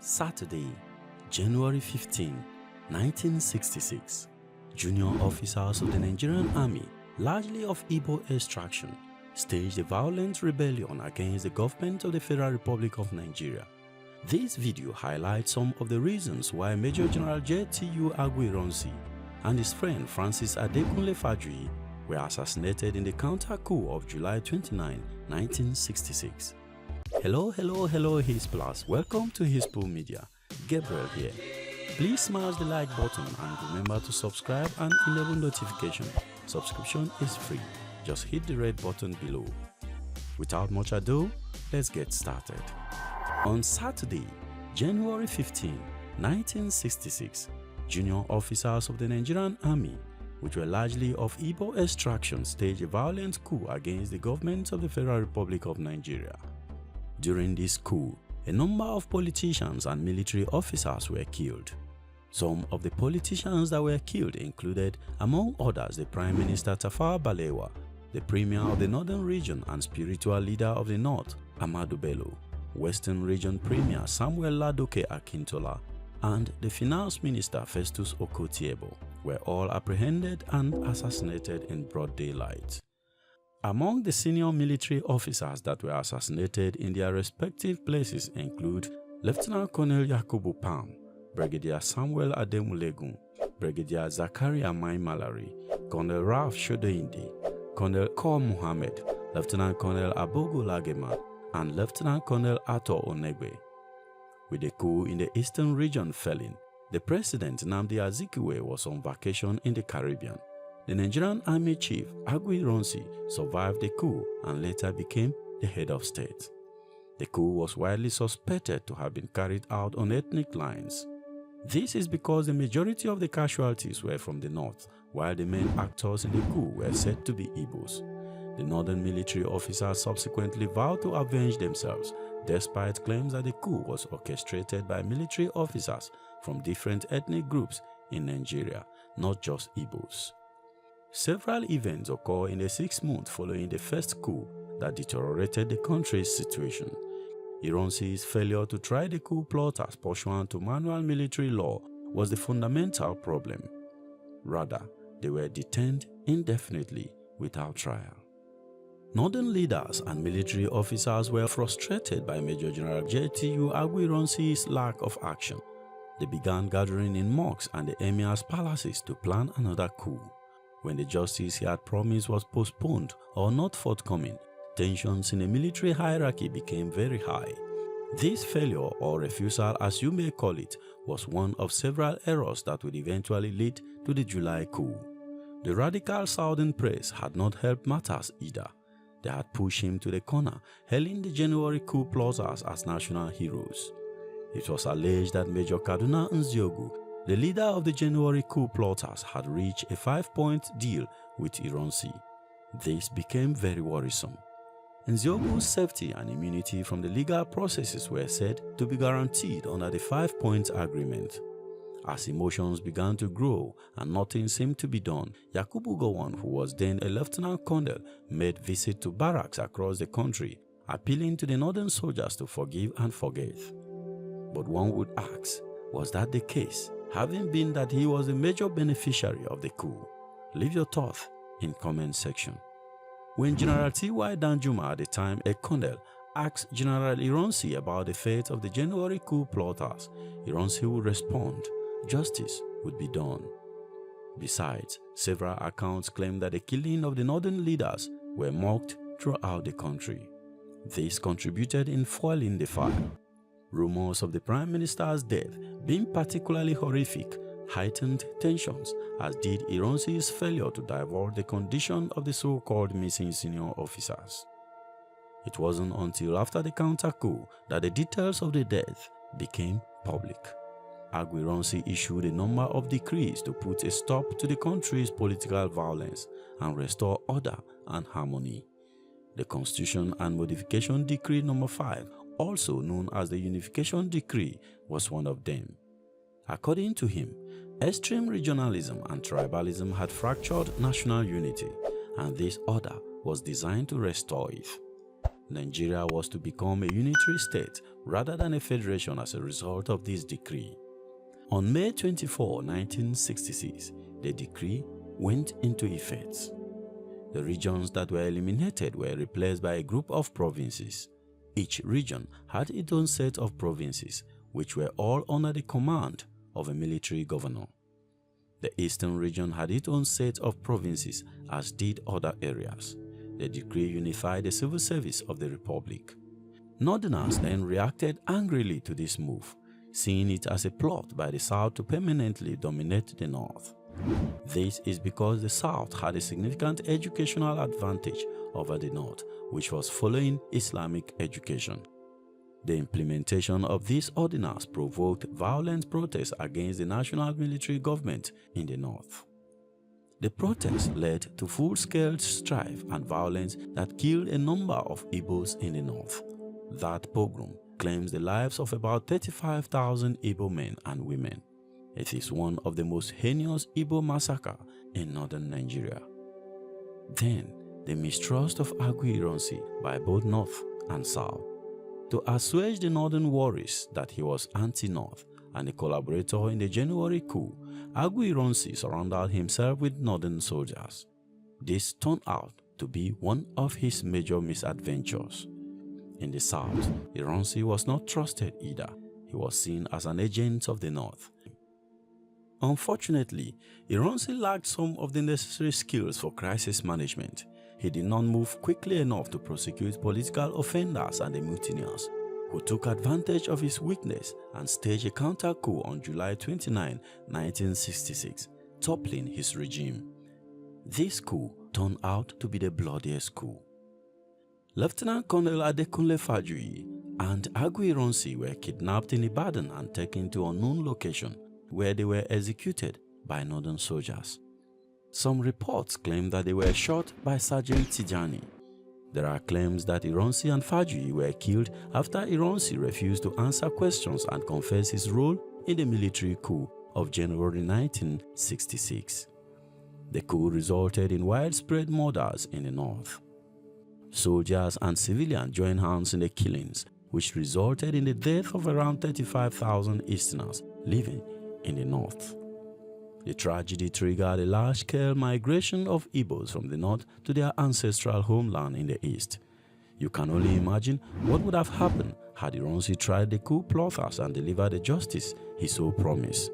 Saturday, January 15, 1966. Junior officers of the Nigerian Army, largely of Igbo extraction, staged a violent rebellion against the government of the Federal Republic of Nigeria. This video highlights some of the reasons why Major General J.T.U. Aguiyi-Ironsi and his friend Francis Adekunle Fajuyi were assassinated in the counter-coup of July 29, 1966. Hello, Hisplus. Welcome to Hispo Media. Gabriel here. Please smash the like button and remember to subscribe and enable notification. Subscription is free. Just hit the red button below. Without much ado, let's get started. On Saturday, January 15, 1966, junior officers of the Nigerian Army, which were largely of Igbo extraction, staged a violent coup against the government of the Federal Republic of Nigeria. During this coup, a number of politicians and military officers were killed. Some of the politicians that were killed included, among others, the Prime Minister Tafawa Balewa, the Premier of the Northern Region and spiritual leader of the North, Ahmadu Bello, Western Region Premier Samuel Ladoke Akintola, and the Finance Minister Festus Okotiebo were all apprehended and assassinated in broad daylight. Among the senior military officers that were assassinated in their respective places include Lieutenant Colonel Yakubu Pam, Brigadier Samuel Ademulegun, Brigadier Zakaria Mai Malari, Colonel Ralph Shodoindi, Colonel Kor Muhammad, Lieutenant Colonel Abogo Lagema, and Lieutenant Colonel Ato Onegbe. With the coup in the Eastern Region falling, the President Nnamdi Azikiwe was on vacation in the Caribbean. The Nigerian Army Chief Aguiyi-Ironsi survived the coup and later became the head of state. The coup was widely suspected to have been carried out on ethnic lines. This is because the majority of the casualties were from the north, while the main actors in the coup were said to be Igbos. The northern military officers subsequently vowed to avenge themselves, despite claims that the coup was orchestrated by military officers from different ethnic groups in Nigeria, not just Igbos. Several events occurred in the 6 months following the first coup that deteriorated the country's situation. Ironsi's failure to try the coup plotters pursuant to manual military law was the fundamental problem. Rather, they were detained indefinitely without trial. Northern leaders and military officers were frustrated by Major General J.T.U. Aguiyi-Ironsi's lack of action. They began gathering in mosques and the emir's palaces to plan another coup. When the justice he had promised was postponed or not forthcoming, tensions in the military hierarchy became very high. This failure, or refusal as you may call it, was one of several errors that would eventually lead to the July coup. The radical southern press had not helped matters either. They had pushed him to the corner, hailing the January coup plotters as national heroes. It was alleged that Major Kaduna Nziogu, the leader of the January coup plotters, had reached a 5-point deal with Ironsi. This became very worrisome. Nziogu's safety and immunity from the legal processes were said to be guaranteed under the 5-point agreement. As emotions began to grow and nothing seemed to be done, Yakubu Gowon, who was then a lieutenant colonel, made visit to barracks across the country, appealing to the northern soldiers to forgive and forget. But one would ask, was that the case, having been that he was a major beneficiary of the coup? Leave your thoughts in comment section. When General T.Y. Danjuma, at the time a colonel, asked General Ironsi about the fate of the January coup plotters, Ironsi would respond, justice would be done. Besides, several accounts claim that the killing of the northern leaders were mocked throughout the country. This contributed in fueling the fire. Rumors of the Prime Minister's death being particularly horrific heightened tensions, as did Ironsi's failure to divulge the condition of the so-called missing senior officers. It wasn't until after the counter-coup that the details of the death became public. Aguiyi-Ironsi issued a number of decrees to put a stop to the country's political violence and restore order and harmony. The Constitution and Modification Decree No. 5, also known as the Unification Decree, was one of them. According to him, extreme regionalism and tribalism had fractured national unity, and this order was designed to restore it. Nigeria was to become a unitary state rather than a federation as a result of this decree. On May 24, 1966, the decree went into effect. The regions that were eliminated were replaced by a group of provinces. Each region had its own set of provinces, which were all under the command of a military governor. The Eastern region had its own set of provinces, as did other areas. The decree unified the civil service of the Republic. Northerners then reacted angrily to this move, seeing it as a plot by the South to permanently dominate the North. This is because the South had a significant educational advantage over the North, which was following Islamic education. The implementation of this ordinance provoked violent protests against the national military government in the North. The protests led to full-scale strife and violence that killed a number of Igbos in the North. That pogrom claims the lives of about 35,000 Igbo men and women. It is one of the most heinous Igbo massacres in northern Nigeria. Then, the mistrust of Aguiyi-Ironsi by both North and South. To assuage the northern worries that he was anti-North and a collaborator in the January coup, Aguiyi-Ironsi surrounded himself with northern soldiers. This turned out to be one of his major misadventures. In the South, Ironsi was not trusted either. He was seen as an agent of the North. Unfortunately, Ironsi lacked some of the necessary skills for crisis management. He did not move quickly enough to prosecute political offenders and the mutineers, who took advantage of his weakness and staged a counter-coup on July 29, 1966, toppling his regime. This coup turned out to be the bloodiest coup. Lieutenant Colonel Adekunle Fajuyi and Aguiyi-Ironsi were kidnapped in Ibadan and taken to an unknown location, where they were executed by northern soldiers. Some reports claim that they were shot by Sergeant Tijani. There are claims that Ironsi and Fajuyi were killed after Ironsi refused to answer questions and confess his role in the military coup of January 1966. The coup resulted in widespread murders in the north. Soldiers and civilians joined hands in the killings, which resulted in the death of around 35,000 Easterners living in the north. The tragedy triggered a large-scale migration of Igbos from the north to their ancestral homeland in the east. You can only imagine what would have happened had Ironsi tried the coup plotters and delivered the justice he so promised.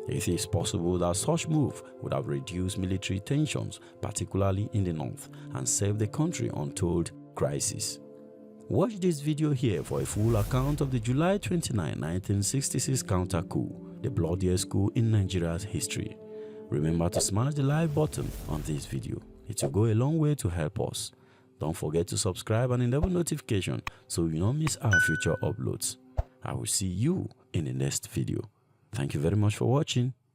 It is possible that such move would have reduced military tensions, particularly in the north, and saved the country untold crises. Watch this video here for a full account of the July 29, 1966 counter-coup, the bloodiest coup in Nigeria's history. Remember to smash the like button on this video. It will go a long way to help us. Don't forget to subscribe and enable notification so you don't miss our future uploads. I will see you in the next video. Thank you very much for watching.